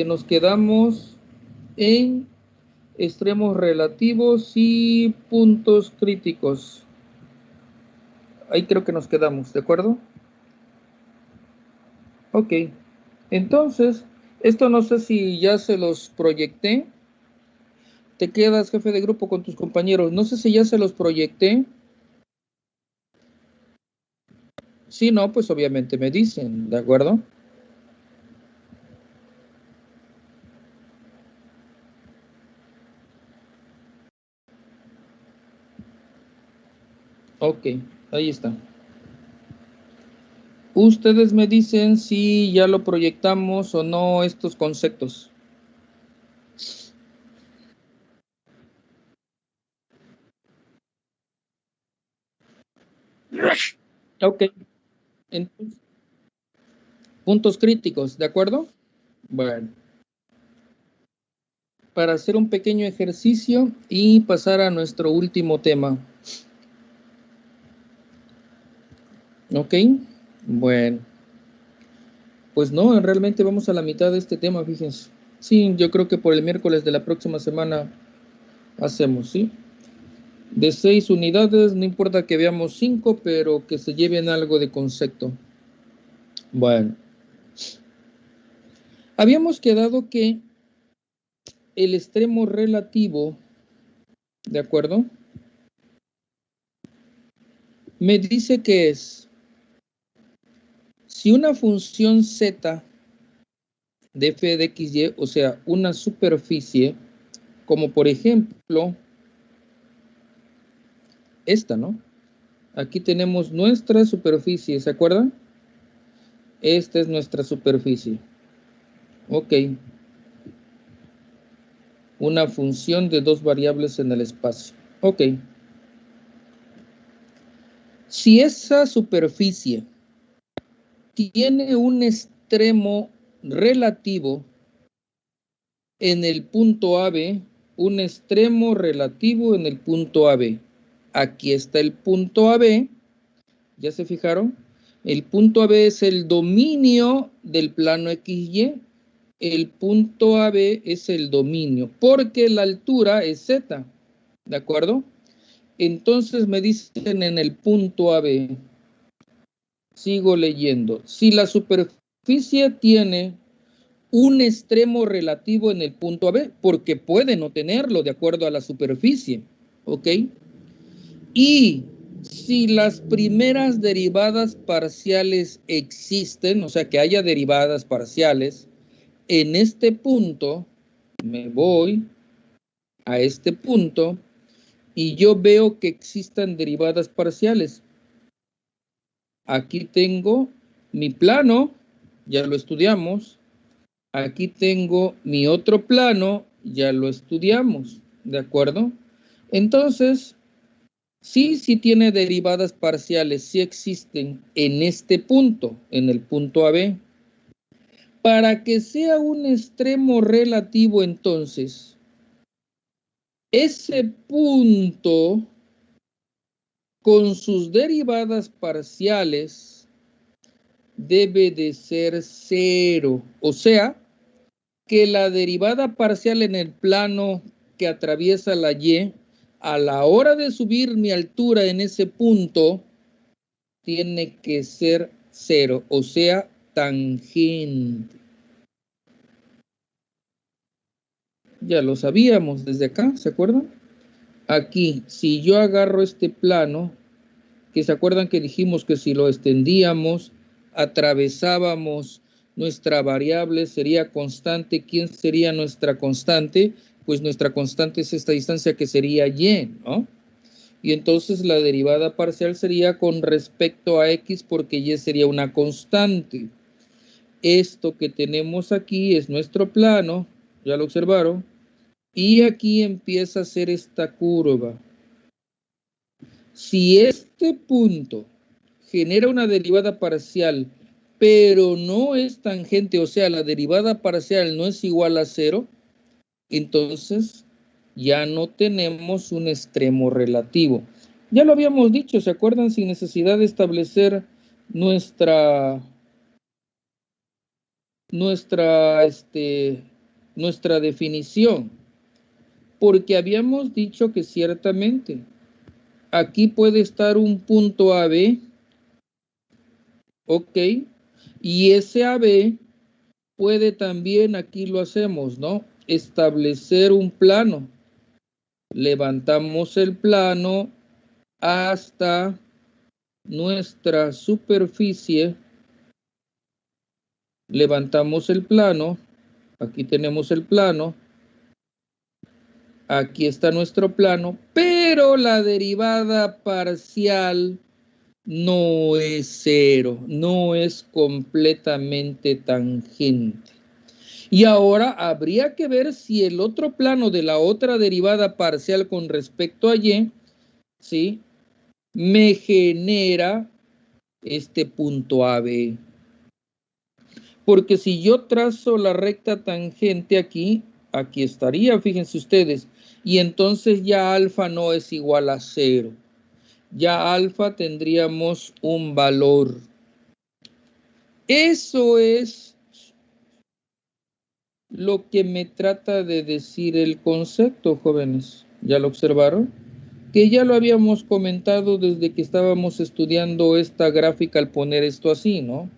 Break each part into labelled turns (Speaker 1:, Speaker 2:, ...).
Speaker 1: Nos quedamos en extremos relativos y puntos críticos. Ahí creo que nos quedamos, ¿de acuerdo? Ok. Entonces, esto no sé si ya se los proyecté. Te quedas jefe de grupo con tus compañeros. No sé si ya se los proyecté. Si no, pues obviamente me dicen, ¿de acuerdo? Ok, ahí está. Ustedes me dicen si ya lo proyectamos o no estos conceptos. Ok, entonces, puntos críticos, ¿de acuerdo? Bueno, para hacer un pequeño ejercicio y pasar a nuestro último tema. Ok, bueno. Pues no, realmente vamos a la mitad de este tema, fíjense. Sí, yo creo que por el miércoles de la próxima semana hacemos, ¿sí? De 6 unidades, no importa que veamos 5, pero que se lleven algo de concepto. Bueno, habíamos quedado que el extremo relativo, ¿de acuerdo? Me dice que es, si una función z de f de xy, o sea, una superficie, como por ejemplo esta, ¿no? Aquí tenemos nuestra superficie, ¿se acuerdan? Esta es nuestra superficie. Ok. Una función de dos variables en el espacio. Ok. Si esa superficie tiene un extremo relativo en el punto AB, un extremo relativo en el punto AB. Aquí está el punto AB. ¿Ya se fijaron? El punto AB es el dominio del plano XY. El punto AB es el dominio, porque la altura es Z, ¿de acuerdo? Entonces me dicen en el punto AB, sigo leyendo, si la superficie tiene un extremo relativo en el punto AB, porque puede no tenerlo de acuerdo a la superficie, ¿ok? Y si las primeras derivadas parciales existen, o sea que haya derivadas parciales, en este punto me voy a este punto y yo veo que existan derivadas parciales. Aquí tengo mi plano, ya lo estudiamos. Aquí tengo mi otro plano, ya lo estudiamos, ¿de acuerdo? Entonces, sí tiene derivadas parciales, sí existen en este punto, en el punto AB. Para que sea un extremo relativo, entonces, ese punto con sus derivadas parciales debe de ser 0. O sea, que la derivada parcial en el plano que atraviesa la Y, a la hora de subir mi altura en ese punto, tiene que ser 0, o sea, tangente. Ya lo sabíamos desde acá, ¿se acuerdan? Aquí, si yo agarro este plano, que se acuerdan que dijimos que si lo extendíamos, atravesábamos nuestra variable, sería constante. ¿Quién sería nuestra constante? Pues nuestra constante es esta distancia que sería y, ¿no? Y entonces la derivada parcial sería con respecto a x porque y sería una constante. Esto que tenemos aquí es nuestro plano, ya lo observaron, y aquí empieza a ser esta curva. Si este punto genera una derivada parcial, pero no es tangente, o sea, la derivada parcial no es igual a 0, entonces ya no tenemos un extremo relativo. Ya lo habíamos dicho, ¿se acuerdan? Sin necesidad de establecer nuestra nuestra definición, porque habíamos dicho que ciertamente aquí puede estar un punto AB, ok, y ese AB puede también, aquí lo hacemos, ¿no? Establecer un plano. Levantamos el plano hasta nuestra superficie. Levantamos el plano. Aquí tenemos el plano. Aquí está nuestro plano. Pero la derivada parcial no es cero. No es completamente tangente. Y ahora habría que ver si el otro plano de la otra derivada parcial con respecto a y, ¿sí?, me genera este punto AB. Porque si yo trazo la recta tangente aquí, aquí estaría, fíjense ustedes, y entonces ya alfa no es igual a 0. Ya alfa tendríamos un valor. Eso es lo que me trata de decir el concepto, jóvenes. ¿Ya lo observaron? Que ya lo habíamos comentado desde que estábamos estudiando esta gráfica al poner esto así, ¿no?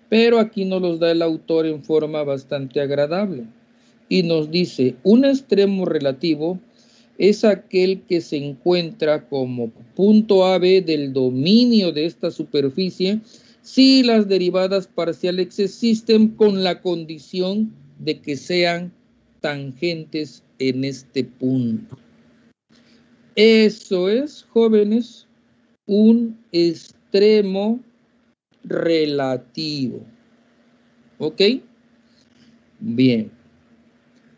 Speaker 1: Pero aquí nos los da el autor en forma bastante agradable. Y nos dice, un extremo relativo es aquel que se encuentra como punto AB del dominio de esta superficie si las derivadas parciales existen con la condición de que sean tangentes en este punto. Eso es, jóvenes, un extremo relativo. ¿Ok? Bien.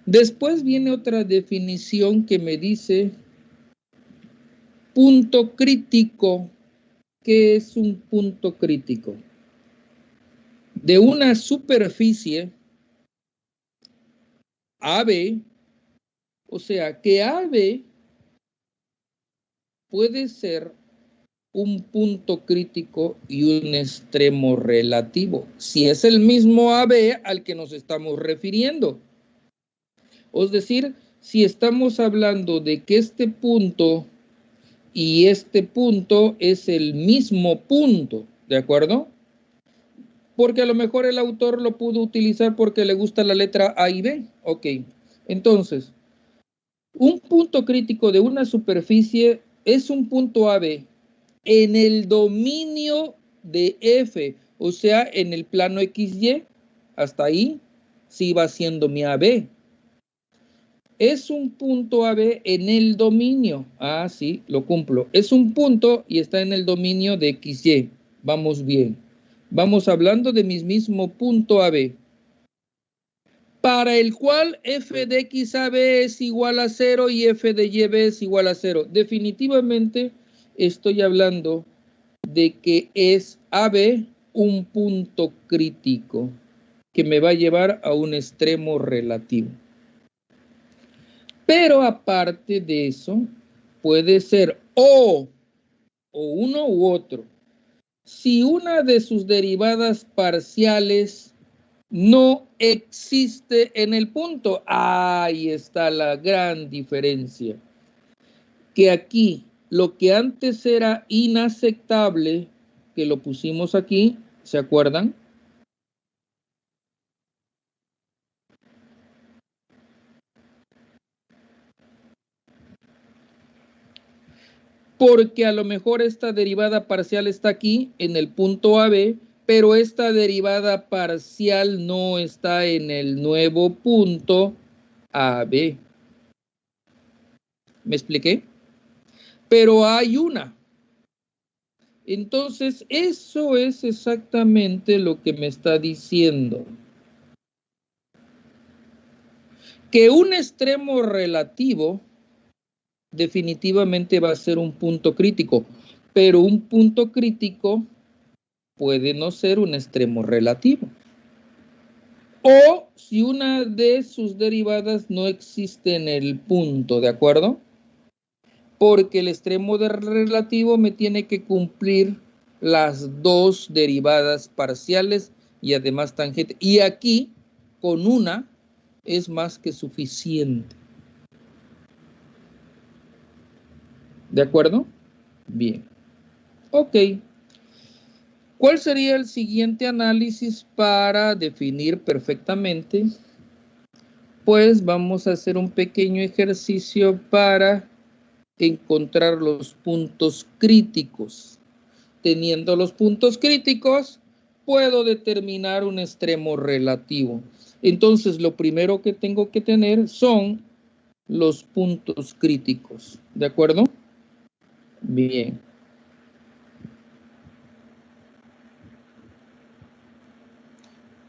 Speaker 1: Después viene otra definición que me dice punto crítico. ¿Qué es un punto crítico? De una superficie AB, o sea que AB puede ser un punto crítico y un extremo relativo, si es el mismo AB al que nos estamos refiriendo. Es decir, si estamos hablando de que este punto y este punto es el mismo punto, ¿de acuerdo? Porque a lo mejor el autor lo pudo utilizar porque le gusta la letra A y B. Ok, entonces, un punto crítico de una superficie es un punto AB en el dominio de F, o sea, en el plano XY. Hasta ahí sí va siendo mi AB. Es un punto AB en el dominio. Ah, sí, lo cumplo. Es un punto y está en el dominio de XY. Vamos bien. Vamos hablando de mi mismo punto AB. Para el cual f de x AB es igual a 0 y f de y B es igual a 0. Definitivamente estoy hablando de que es AB un punto crítico que me va a llevar a un extremo relativo. Pero aparte de eso, puede ser o uno u otro. Si una de sus derivadas parciales no existe en el punto, ahí está la gran diferencia. Que aquí, lo que antes era inaceptable, que lo pusimos aquí, ¿se acuerdan? Porque a lo mejor esta derivada parcial está aquí en el punto AB, pero esta derivada parcial no está en el nuevo punto AB. ¿Me expliqué? Pero hay una. Entonces, eso es exactamente lo que me está diciendo. Que un extremo relativo definitivamente va a ser un punto crítico, pero un punto crítico puede no ser un extremo relativo. O si una de sus derivadas no existe en el punto, ¿de acuerdo? Porque el extremo relativo me tiene que cumplir las dos derivadas parciales y además tangente. Y aquí, con una, es más que suficiente. ¿De acuerdo? Bien. Ok. ¿Cuál sería el siguiente análisis para definir perfectamente? Pues vamos a hacer un pequeño ejercicio para encontrar los puntos críticos. Teniendo los puntos críticos, puedo determinar un extremo relativo. Entonces, lo primero que tengo que tener son los puntos críticos. ¿De acuerdo? Bien.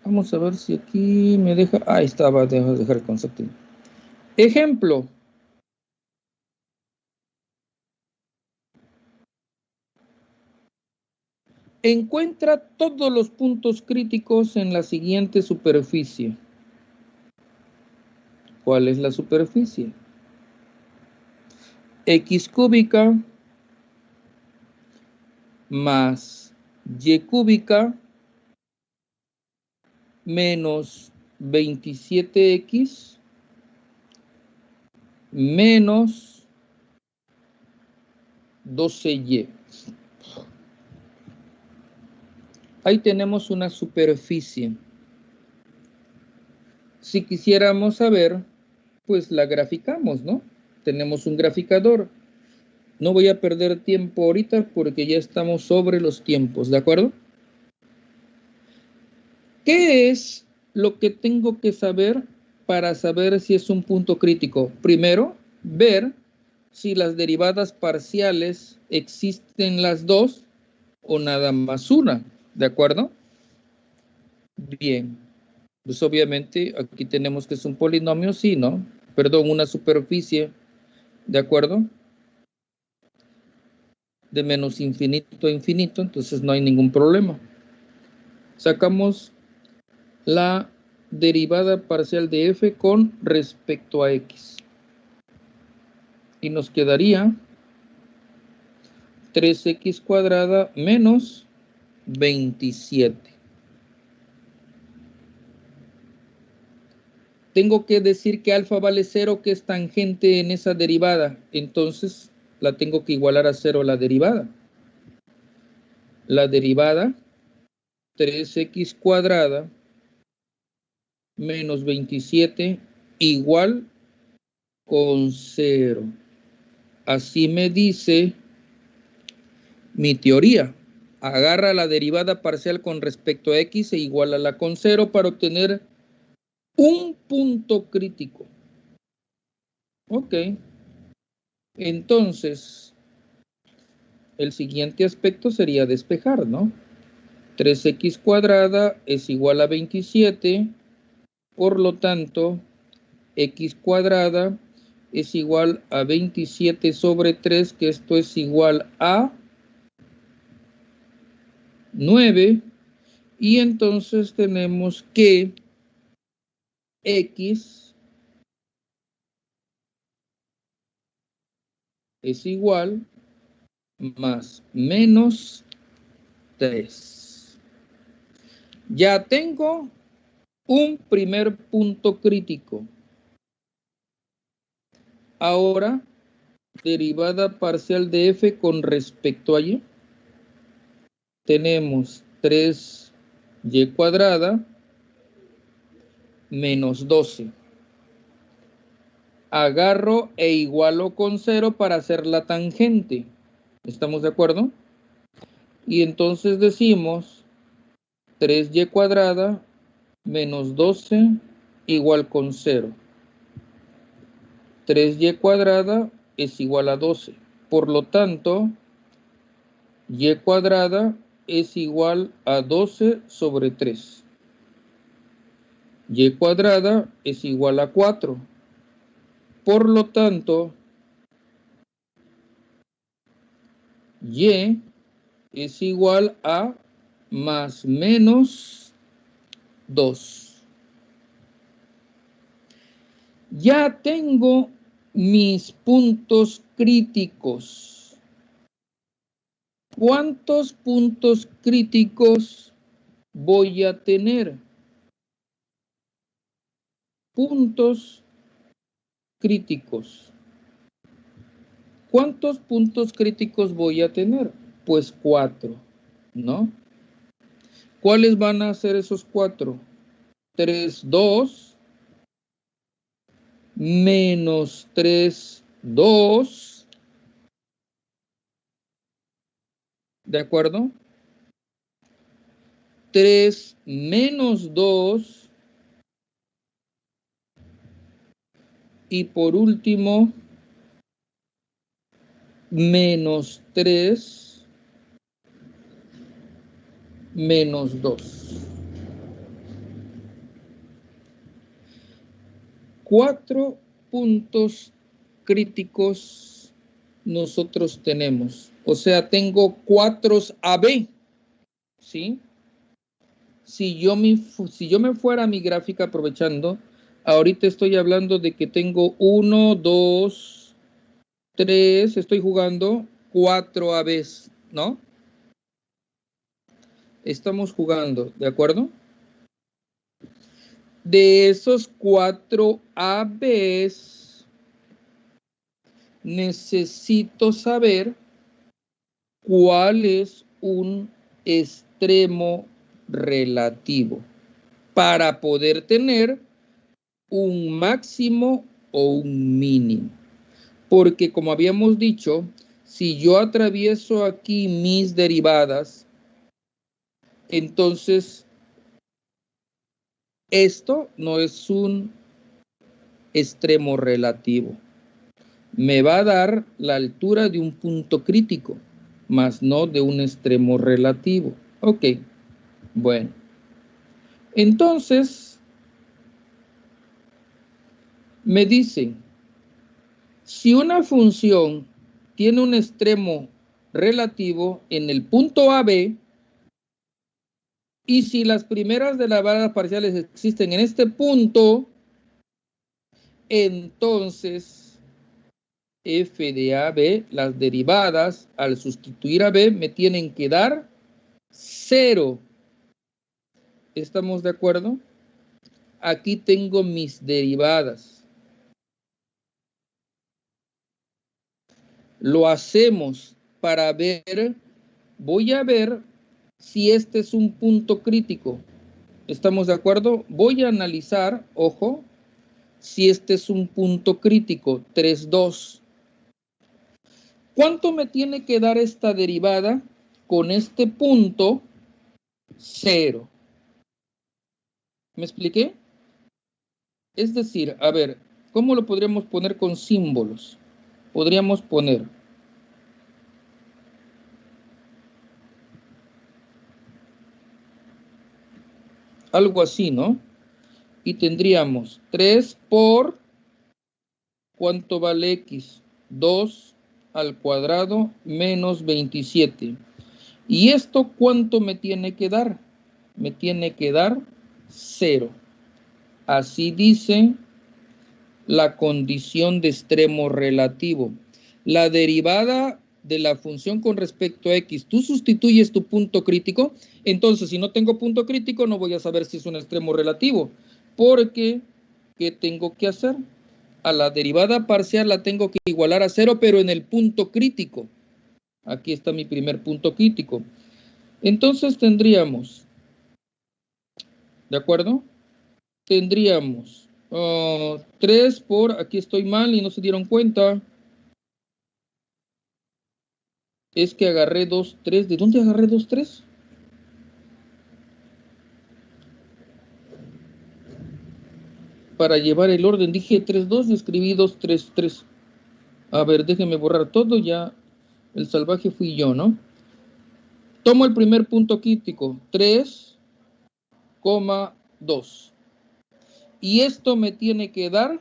Speaker 1: Vamos a ver si aquí me deja... Ahí estaba, dejo de dejar el concepto. Ejemplo. Encuentra todos los puntos críticos en la siguiente superficie. ¿Cuál es la superficie? X cúbica más Y cúbica menos 27X menos 12Y. Ahí tenemos una superficie. Si quisiéramos saber, pues la graficamos, ¿no? Tenemos un graficador. No voy a perder tiempo ahorita porque ya estamos sobre los tiempos, ¿de acuerdo? ¿Qué es lo que tengo que saber para saber si es un punto crítico? Primero, ver si las derivadas parciales existen las dos o nada más una, ¿de acuerdo? Bien, pues obviamente aquí tenemos que es un polinomio, sí, ¿no? Perdón, una superficie, ¿de acuerdo? De menos infinito a infinito, entonces no hay ningún problema. Sacamos la derivada parcial de f con respecto a x. Y nos quedaría 3x cuadrada menos 27. Tengo que decir que alfa vale 0, que es tangente en esa derivada. Entonces la tengo que igualar a 0 la derivada. La derivada 3x cuadrada menos 27 igual con 0. Así me dice mi teoría. Agarra la derivada parcial con respecto a x e igualala con 0 para obtener un punto crítico. Ok. Entonces, el siguiente aspecto sería despejar, ¿no? 3x cuadrada es igual a 27. Por lo tanto, x cuadrada es igual a 27 sobre 3, que esto es igual a 9. Y entonces tenemos que x es igual más menos 3. Ya tengo un primer punto crítico. Ahora, derivada parcial de f con respecto a y. Tenemos 3y cuadrada menos 12. Agarro e igualo con 0 para hacer la tangente. ¿Estamos de acuerdo? Y entonces decimos 3y cuadrada menos 12 igual con 0. 3y cuadrada es igual a 12. Por lo tanto, y cuadrada es igual a 12 sobre 3. Y cuadrada es igual a 4. Por lo tanto, y es igual a más menos 2. Ya tengo mis puntos críticos. ¿Cuántos puntos críticos voy a tener puntos críticos. ¿Cuántos puntos críticos voy a tener? Pues 4, ¿no? ¿Cuáles van a ser esos 4? 3, 2, menos 3, 2, ¿de acuerdo? 3 menos 2, y por último, menos 3, menos 2. 4 puntos críticos nosotros tenemos. O sea, tengo 4 AB, ¿sí? Si yo me fuera a mi gráfica aprovechando, ahorita estoy hablando de que tengo 1, 2, 3, estoy jugando 4 ABs, ¿no? Estamos jugando, ¿de acuerdo? De esos 4 ABs, necesito saber cuál es un extremo relativo para poder tener un máximo o un mínimo. Porque como habíamos dicho, si yo atravieso aquí mis derivadas, entonces esto no es un extremo relativo. Me va a dar la altura de un punto crítico, más no de un extremo relativo. Ok, bueno. Entonces, me dicen, si una función tiene un extremo relativo en el punto AB, y si las primeras derivadas parciales existen en este punto, entonces f de AB, las derivadas, al sustituir a B, me tienen que dar 0. ¿Estamos de acuerdo? Aquí tengo mis derivadas. Lo hacemos para ver, voy a ver si este es un punto crítico. ¿Estamos de acuerdo? Voy a analizar, ojo, si este es un punto crítico, 3, 2. ¿Cuánto me tiene que dar esta derivada con este punto? 0. ¿Me expliqué? Es decir, a ver, ¿cómo lo podríamos poner con símbolos? Podríamos poner algo así, ¿no? Y tendríamos 3 por, ¿cuánto vale x? 2 al cuadrado menos 27. ¿Y esto cuánto me tiene que dar? Me tiene que dar 0. Así dice la condición de extremo relativo. La derivada de la función con respecto a x, tú sustituyes tu punto crítico, entonces si no tengo punto crítico no voy a saber si es un extremo relativo, porque ¿qué tengo que hacer? A la derivada parcial la tengo que igualar a 0, pero en el punto crítico. Aquí está mi primer punto crítico. Entonces tendríamos, ¿de acuerdo? Tendríamos 3 por, aquí estoy mal y no se dieron cuenta. Es que agarré 2, 3. ¿De dónde agarré 2, 3? Para llevar el orden dije 3, 2 y escribí 2, 3, 3. A ver, déjenme borrar todo, ya el salvaje fui yo, ¿no? Tomo el primer punto crítico, 3,2. Y esto me tiene que dar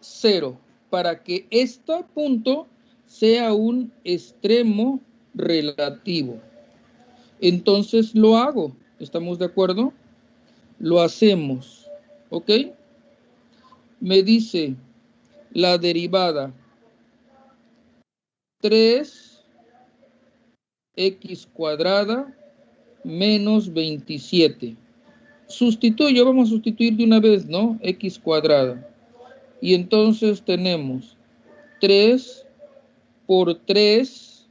Speaker 1: 0 para que este punto sea un extremo relativo. Entonces lo hago, ¿estamos de acuerdo? Lo hacemos, ¿ok? Me dice la derivada 3x cuadrada menos 27. Sustituyo, vamos a sustituir de una vez, ¿no? X cuadrada. Y entonces tenemos 3 por 3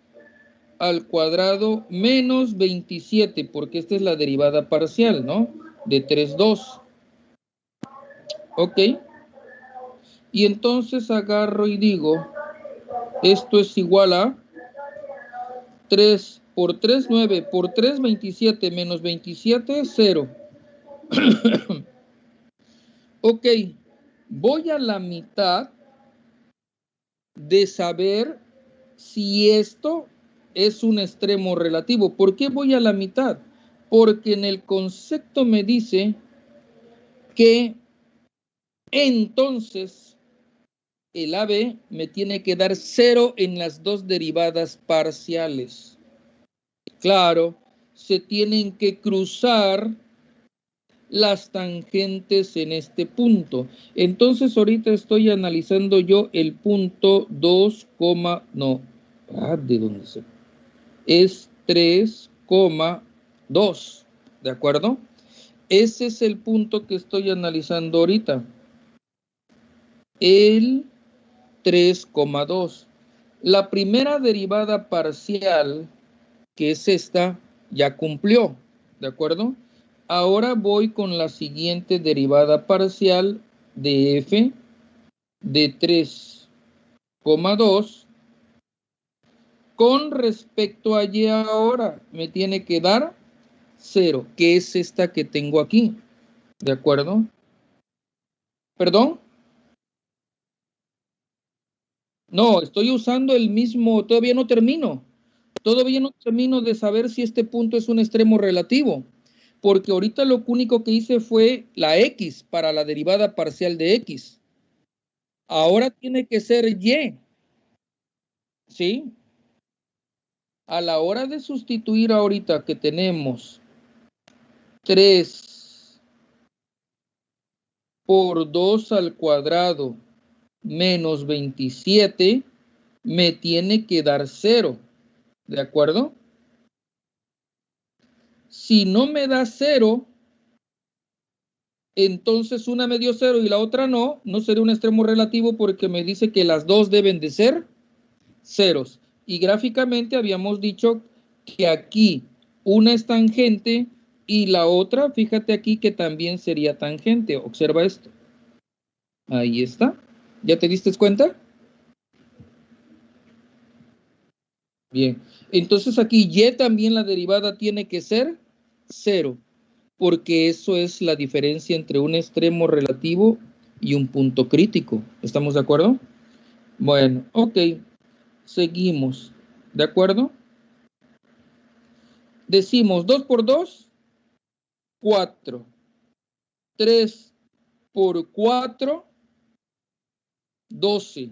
Speaker 1: al cuadrado menos 27, porque esta es la derivada parcial, ¿no? De 3, 2. Ok. Y entonces agarro y digo, esto es igual a 3 por 3, 9, por 3, 27, menos 27, 0. Ok, voy a la mitad de saber si esto es un extremo relativo. ¿Por qué voy a la mitad? Porque en el concepto me dice que entonces el AB me tiene que dar 0 en las dos derivadas parciales. Claro, se tienen que cruzar las tangentes en este punto. Entonces ahorita estoy analizando yo el punto 2, ¿de dónde se? Es 3,2, ¿de acuerdo? Ese es el punto que estoy analizando ahorita. El 3,2. La primera derivada parcial, que es esta, ya cumplió, ¿de acuerdo? Ahora voy con la siguiente derivada parcial de f de 3,2. Con respecto a y ahora me tiene que dar 0, que es esta que tengo aquí, ¿de acuerdo? ¿Perdón? No, estoy usando el mismo, todavía no termino. Todavía no termino de saber si este punto es un extremo relativo, porque ahorita lo único que hice fue la x para la derivada parcial de x. Ahora tiene que ser y, ¿sí? A la hora de sustituir ahorita que tenemos 3 por 2 al cuadrado menos 27, me tiene que dar 0, ¿de acuerdo? Si no me da 0, entonces una me dio 0 y la otra no sería un extremo relativo porque me dice que las dos deben de ser ceros. Y gráficamente habíamos dicho que aquí una es tangente y la otra, fíjate aquí que también sería tangente. Observa esto. Ahí está. ¿Ya te diste cuenta? Bien. Entonces aquí y también la derivada tiene que ser 0, porque eso es la diferencia entre un extremo relativo y un punto crítico. ¿Estamos de acuerdo? Bueno, ok. Seguimos. ¿De acuerdo? Decimos 2 por 2, 4. 3 por 4, 12.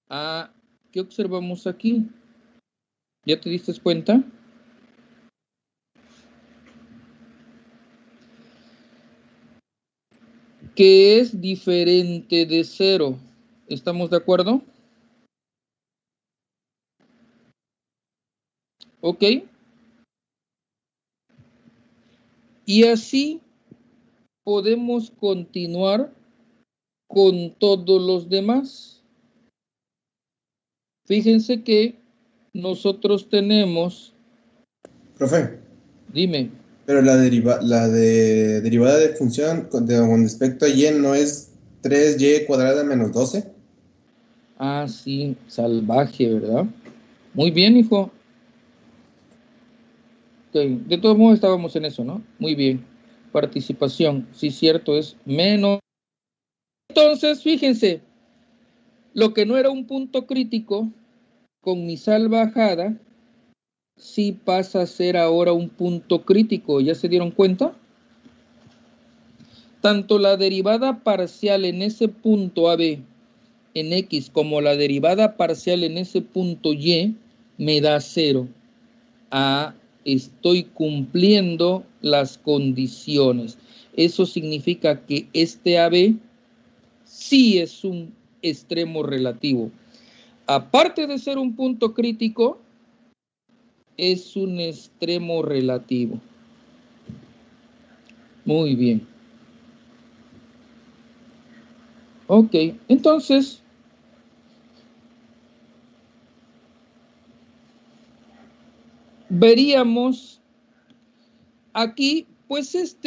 Speaker 1: Ah, ¿qué observamos aquí? ¿Ya te diste cuenta? Que es diferente de 0. ¿Estamos de acuerdo? Ok. Y así podemos continuar con todos los demás. Fíjense que nosotros tenemos...
Speaker 2: Profe.
Speaker 1: Dime.
Speaker 2: Pero la derivada de función con respecto a y no es 3y cuadrada menos 12.
Speaker 1: Ah, sí, salvaje, ¿verdad? Muy bien, hijo. Okay. De todos modos estábamos en eso, ¿no? Muy bien. Participación, sí, cierto, es menos. Entonces, fíjense, lo que no era un punto crítico, con mi salvajada, sí pasa a ser ahora un punto crítico. ¿Ya se dieron cuenta? Tanto la derivada parcial en ese punto AB en X como la derivada parcial en ese punto Y me da 0. Estoy cumpliendo las condiciones. Eso significa que este AB sí es un extremo relativo. Aparte de ser un punto crítico, es un extremo relativo. Muy bien. Ok, entonces, veríamos aquí, pues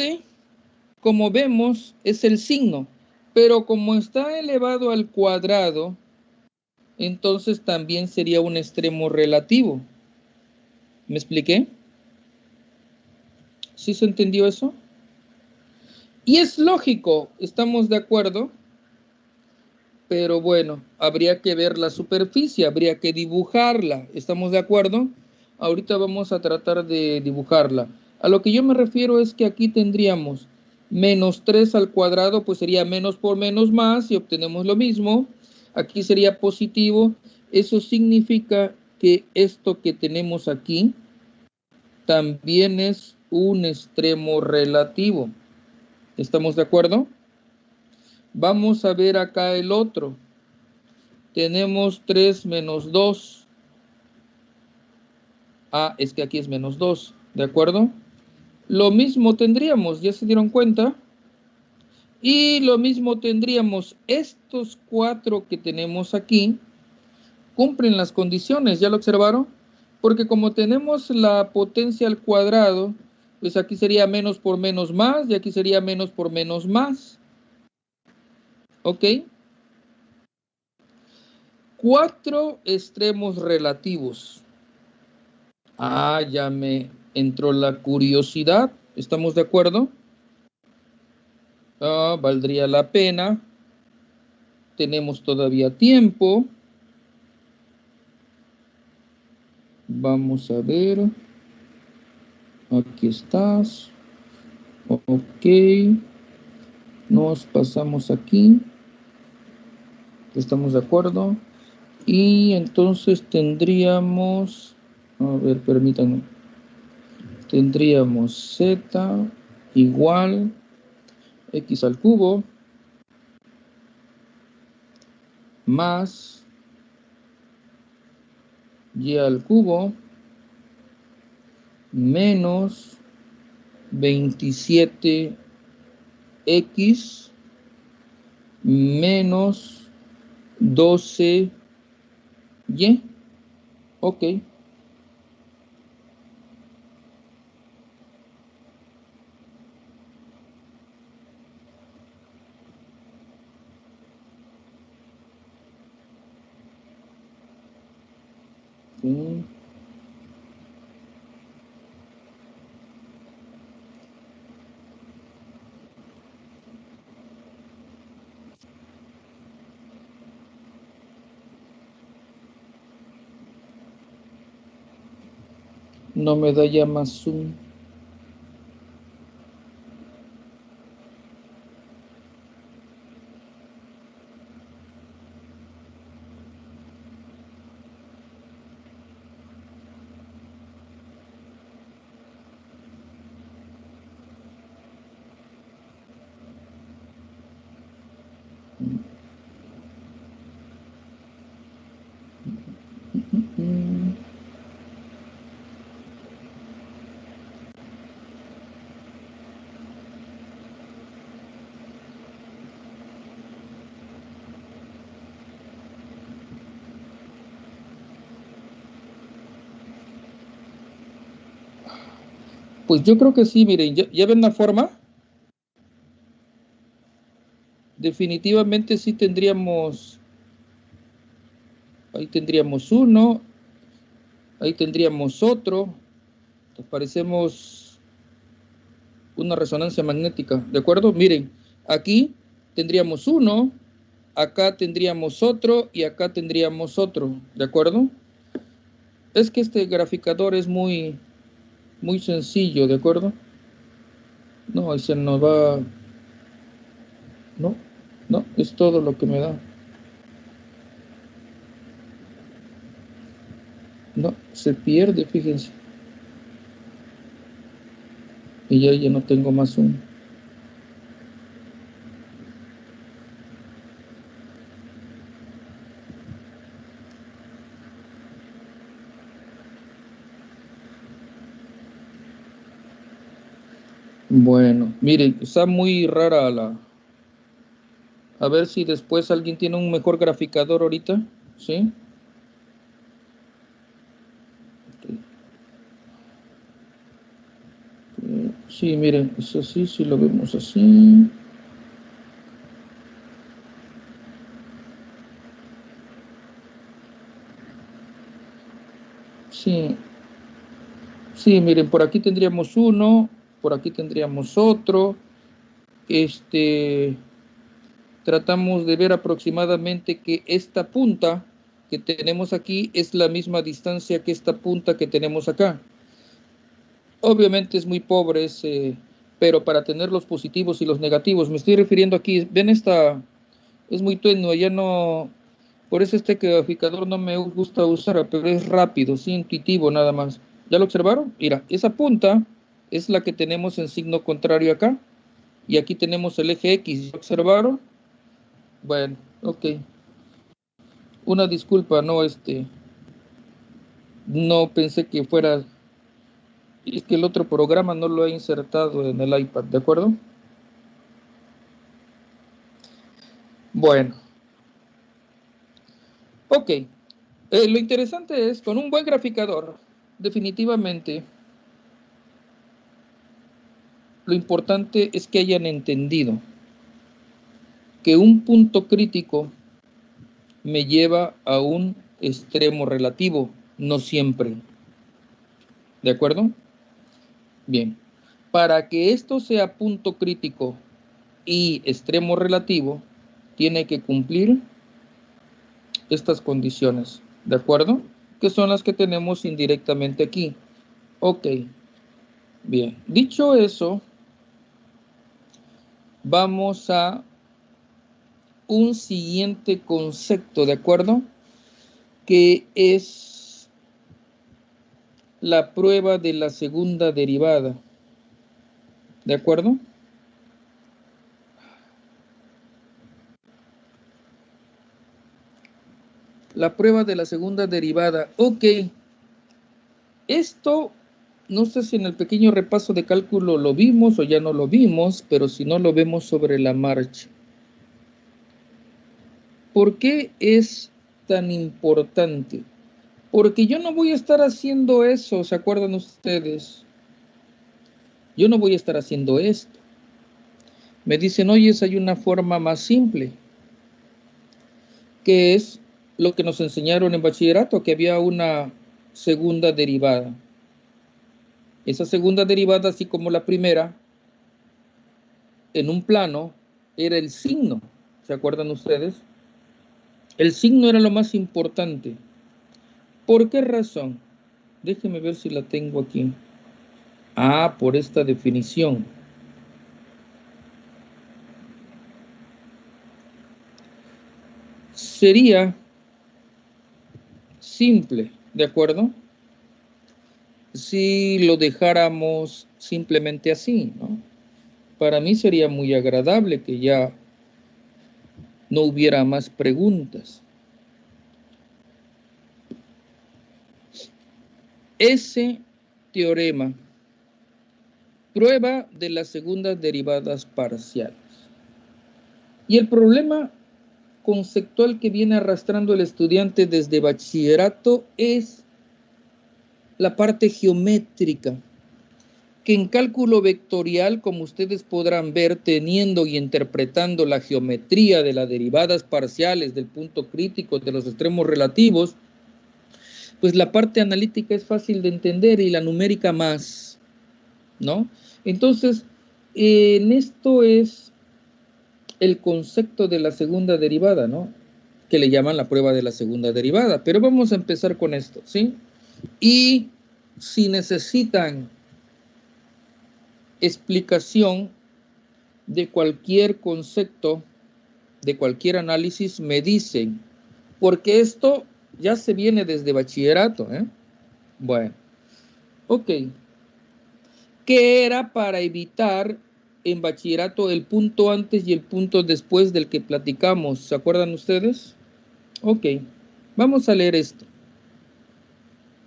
Speaker 1: como vemos, es el signo, pero como está elevado al cuadrado, entonces también sería un extremo relativo. ¿Me expliqué? ¿Sí se entendió eso? Y es lógico, estamos de acuerdo, pero bueno, habría que ver la superficie, habría que dibujarla, ¿estamos de acuerdo? Ahorita vamos a tratar de dibujarla. A lo que yo me refiero es que aquí tendríamos menos 3 al cuadrado, pues sería menos por menos más y obtenemos lo mismo. Aquí sería positivo. Eso significa que esto que tenemos aquí también es un extremo relativo. ¿Estamos de acuerdo? Vamos a ver acá el otro. Tenemos 3 menos 2. Ah, es que aquí es menos 2, ¿de acuerdo? Lo mismo tendríamos, ¿ya se dieron cuenta? Y lo mismo tendríamos, estos 4 que tenemos aquí, cumplen las condiciones, ¿ya lo observaron? Porque como tenemos la potencia al cuadrado, pues aquí sería menos por menos más, y aquí sería menos por menos más. ¿Ok? 4 extremos relativos. Ah, ya me entró la curiosidad. ¿Estamos de acuerdo? Ah, valdría la pena. Tenemos todavía tiempo. Vamos a ver. Aquí estás. Ok. Nos pasamos aquí. ¿Estamos de acuerdo? Y entonces tendríamos... A ver, permítanme. Tendríamos z igual x al cubo más y al cubo menos 27x menos 12y. Ok. No me da ya más zoom. Pues yo creo que sí, miren, ¿ya ven la forma? Definitivamente sí tendríamos, ahí tendríamos uno, ahí tendríamos otro, parecemos una resonancia magnética, ¿de acuerdo? Miren, aquí tendríamos uno, acá tendríamos otro y acá tendríamos otro, ¿de acuerdo? Es que este graficador es muy sencillo, ¿de acuerdo? No, ahí se nos va, no, es todo lo que me da. No, se pierde, fíjense. Y ya no tengo más zoom. Bueno, miren, está muy rara la... A ver si después alguien tiene un mejor graficador ahorita, ¿sí? Sí, miren, es así, si lo vemos así. Sí, sí, miren, por aquí tendríamos uno, por aquí tendríamos otro. Tratamos de ver aproximadamente que esta punta que tenemos aquí es la misma distancia que esta punta que tenemos acá. Obviamente es muy pobre, pero para tener los positivos y los negativos, me estoy refiriendo aquí, ven esta, es muy tenue, ya no, por eso este graficador no me gusta usar, pero es rápido, sí, intuitivo nada más. ¿Ya lo observaron? Mira, esa punta es la que tenemos en signo contrario acá, y aquí tenemos el eje X, ¿ya observaron? Bueno, ok. Una disculpa, no pensé que fuera, es que el otro programa no lo he insertado en el iPad, ¿de acuerdo? Bueno, ok. Lo interesante es, con un buen graficador, definitivamente, lo importante es que hayan entendido que un punto crítico me lleva a un extremo relativo, no siempre. ¿De acuerdo? Bien. Para que esto sea punto crítico y extremo relativo, tiene que cumplir estas condiciones. ¿De acuerdo? Que son las que tenemos indirectamente aquí. Ok. Bien. Dicho eso, vamos a un siguiente concepto, ¿de acuerdo? Que es la prueba de la segunda derivada. ¿De acuerdo? La prueba de la segunda derivada. Ok. Esto, no sé si en el pequeño repaso de cálculo lo vimos o ya no lo vimos, pero si no lo vemos sobre la marcha. ¿Por qué es tan importante? Porque yo no voy a estar haciendo eso, ¿se acuerdan ustedes? Yo no voy a estar haciendo esto. Me dicen, oye, hay una forma más simple, que es lo que nos enseñaron en bachillerato, que había una segunda derivada. Esa segunda derivada, así como la primera, en un plano, era el signo. ¿Se acuerdan ustedes? El signo era lo más importante. ¿Por qué razón? Déjenme ver si la tengo aquí. Ah, por esta definición. Sería simple, ¿de acuerdo? Si lo dejáramos simplemente así, ¿no? Para mí sería muy agradable que ya no hubiera más preguntas. Ese teorema, prueba de las segundas derivadas parciales. Y el problema conceptual que viene arrastrando el estudiante desde bachillerato es la parte geométrica, que en cálculo vectorial, como ustedes podrán ver, teniendo y interpretando la geometría de las derivadas parciales, del punto crítico, de los extremos relativos, pues la parte analítica es fácil de entender y la numérica más, ¿no? Entonces, en esto es el concepto de la segunda derivada, ¿no? Que le llaman la prueba de la segunda derivada. Pero vamos a empezar con esto, ¿sí? Y si necesitan explicación de cualquier concepto, de cualquier análisis, me dicen, porque esto ya se viene desde bachillerato, ¿eh? Bueno, ok. ¿Qué era para evitar en bachillerato el punto antes y el punto después del que platicamos? ¿Se acuerdan ustedes? Ok, vamos a leer esto.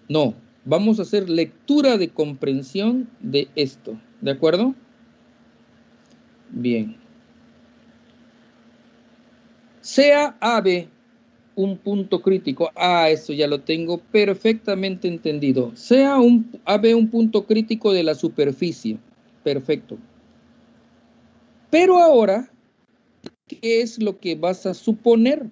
Speaker 1: No, vamos a hacer lectura de comprensión de esto, ¿de acuerdo? Bien. Sea AB un punto crítico. Eso ya lo tengo perfectamente entendido. Sea AB un punto crítico de la superficie. Perfecto. Pero ahora, ¿qué es lo que vas a suponer?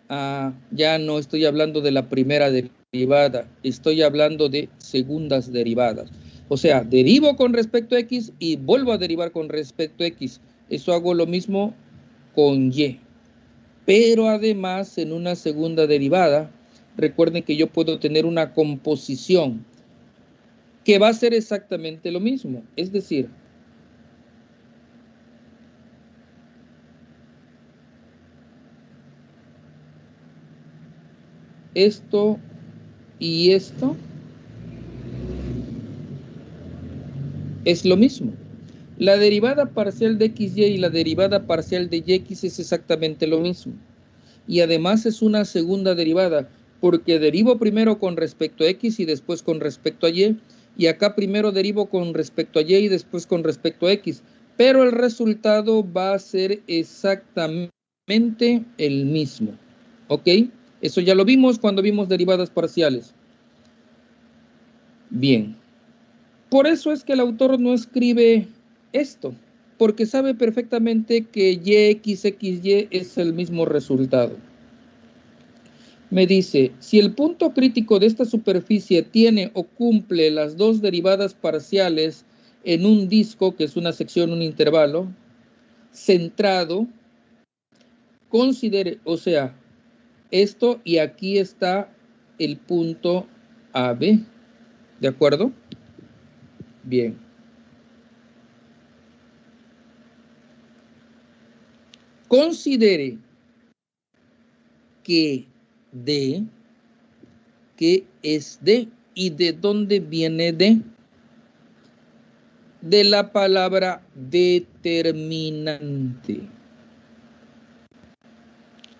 Speaker 1: Ya no estoy hablando de la primera derivada, estoy hablando de segundas derivadas. O sea, derivo con respecto a X y vuelvo a derivar con respecto a X. Eso hago lo mismo con Y. Pero además, en una segunda derivada, recuerden que yo puedo tener una composición que va a ser exactamente lo mismo. Es decir, esto y esto es lo mismo. La derivada parcial de XY y la derivada parcial de YX es exactamente lo mismo. Y además es una segunda derivada, porque derivo primero con respecto a X y después con respecto a Y. Y acá primero derivo con respecto a Y y después con respecto a X. Pero el resultado va a ser exactamente el mismo. ¿Ok? Eso ya lo vimos cuando vimos derivadas parciales. Bien. Por eso es que el autor no escribe esto, porque sabe perfectamente que YXXY es el mismo resultado. Me dice, si el punto crítico de esta superficie tiene o cumple las dos derivadas parciales en un disco, que es una sección, un intervalo, centrado, considere, o sea, esto y aquí está el punto AB, ¿de acuerdo? Bien. Considere que D, que es D, y de dónde viene D. De la palabra determinante.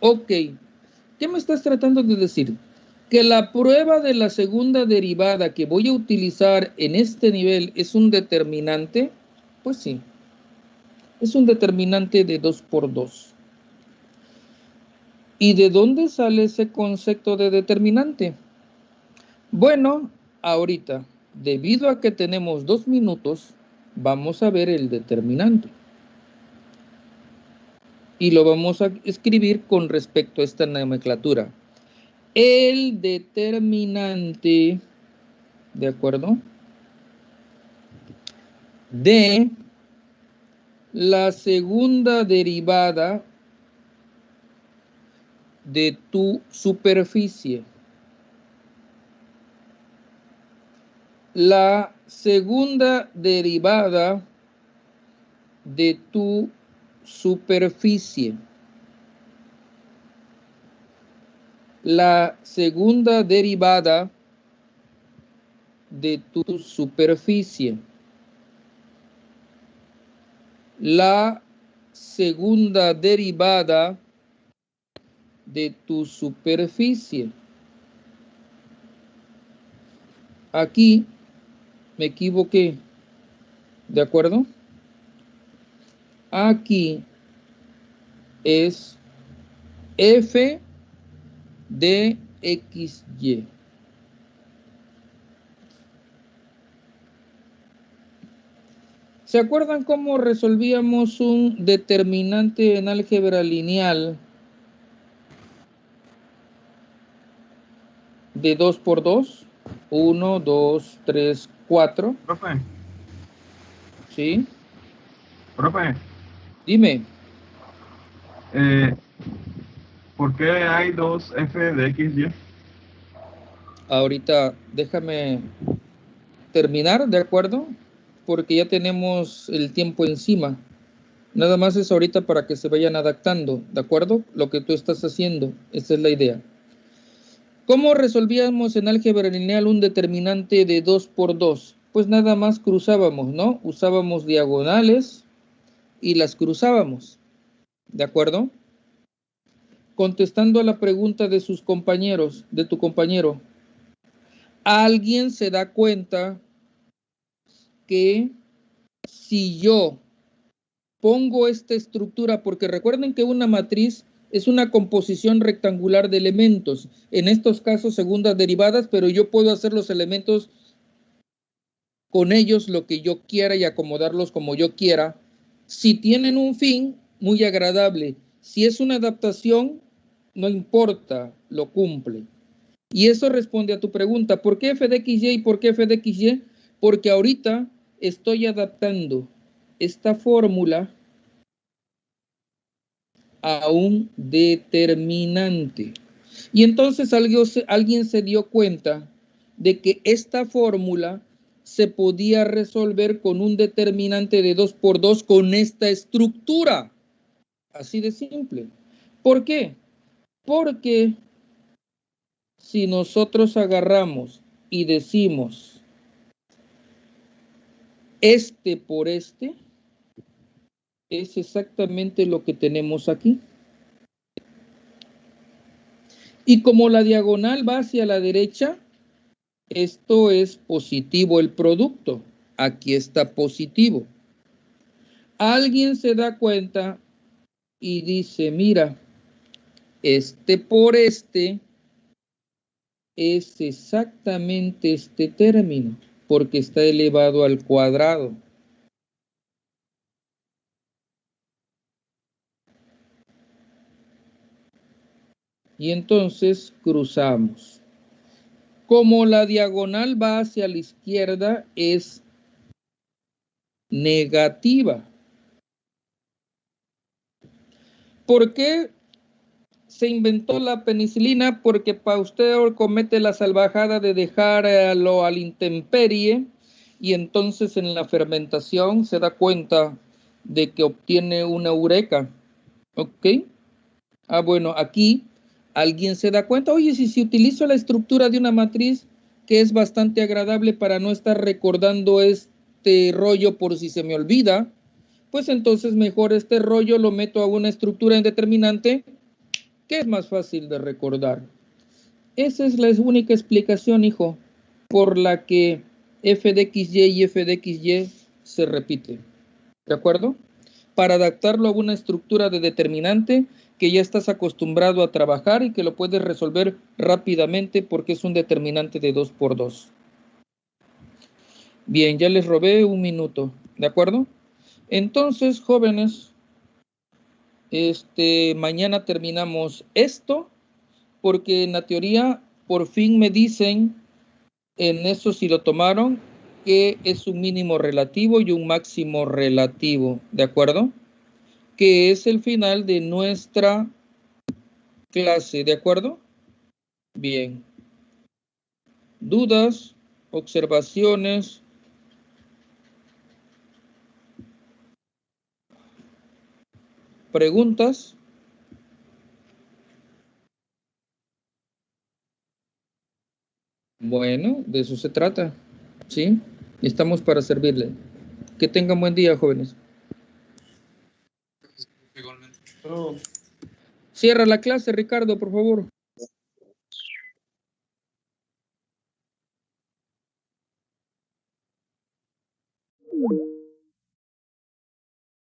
Speaker 1: Ok, ¿qué me estás tratando de decir? Que la prueba de la segunda derivada que voy a utilizar en este nivel es un determinante. Pues sí, es un determinante de 2 por 2. ¿Y de dónde sale ese concepto de determinante? Bueno, ahorita, debido a que tenemos 2 minutos, vamos a ver el determinante. Y lo vamos a escribir con respecto a esta nomenclatura. El determinante, ¿de acuerdo? De la segunda derivada de tu superficie. La segunda derivada de tu superficie. La segunda derivada de tu superficie. La segunda derivada de tu superficie. Aquí me equivoqué, ¿de acuerdo? Aquí es f de xy. ¿Se acuerdan cómo resolvíamos un determinante en álgebra lineal de 2 por 2? 1, 2, 3, 4.
Speaker 3: Profe.
Speaker 1: ¿Sí?
Speaker 3: Profe.
Speaker 1: Dime.
Speaker 3: ¿Por qué hay dos f de xy?
Speaker 1: Ahorita déjame terminar, ¿de acuerdo? Porque ya tenemos el tiempo encima. Nada más es ahorita para que se vayan adaptando, ¿de acuerdo? Lo que tú estás haciendo, esa es la idea. ¿Cómo resolvíamos en álgebra lineal un determinante de 2 por 2? Pues nada más cruzábamos, ¿no? Usábamos diagonales y las cruzábamos, ¿de acuerdo? Contestando a la pregunta de sus compañeros, de tu compañero, ¿alguien se da cuenta que si yo pongo esta estructura, porque recuerden que una matriz es una composición rectangular de elementos, en estos casos segundas derivadas, pero yo puedo hacer los elementos con ellos lo que yo quiera y acomodarlos como yo quiera. Si tienen un fin, muy agradable. Si es una adaptación, no importa, lo cumple. Y eso responde a tu pregunta, ¿por qué f de xy y por qué f de xy? Porque ahorita estoy adaptando esta fórmula a un determinante. Y entonces alguien se dio cuenta de que esta fórmula se podía resolver con un determinante de 2 por 2 con esta estructura. Así de simple. ¿Por qué? Porque si nosotros agarramos y decimos este por este, es exactamente lo que tenemos aquí. Y como la diagonal va hacia la derecha, esto es positivo el producto. Aquí está positivo. Alguien se da cuenta y dice, mira, este por este es exactamente este término, porque está elevado al cuadrado. Y entonces cruzamos. Como la diagonal va hacia la izquierda, es negativa. ¿Por qué se inventó la penicilina? Porque Pasteur comete la salvajada de dejarlo a la intemperie y entonces en la fermentación se da cuenta de que obtiene una eureka. ¿Ok? Ah, bueno, aquí alguien se da cuenta, oye, si utilizo la estructura de una matriz que es bastante agradable para no estar recordando este rollo por si se me olvida, pues entonces mejor este rollo lo meto a una estructura indeterminante que es más fácil de recordar. Esa es la única explicación, hijo, por la que f de xy y f de xy se repite. ¿De acuerdo? Para adaptarlo a una estructura de determinante que ya estás acostumbrado a trabajar y que lo puedes resolver rápidamente porque es un determinante de 2 por 2. Bien, ya les robé un minuto, ¿de acuerdo? Entonces, jóvenes, mañana terminamos esto porque en la teoría por fin me dicen, en eso si lo tomaron, que es un mínimo relativo y un máximo relativo, ¿de acuerdo? Que es el final de nuestra clase, ¿de acuerdo? Bien. ¿Dudas? ¿Observaciones? ¿Preguntas? Bueno, de eso se trata, ¿sí? Estamos para servirle. Que tengan buen día, jóvenes.
Speaker 4: Igualmente.
Speaker 1: Cierra la clase, Ricardo, por favor.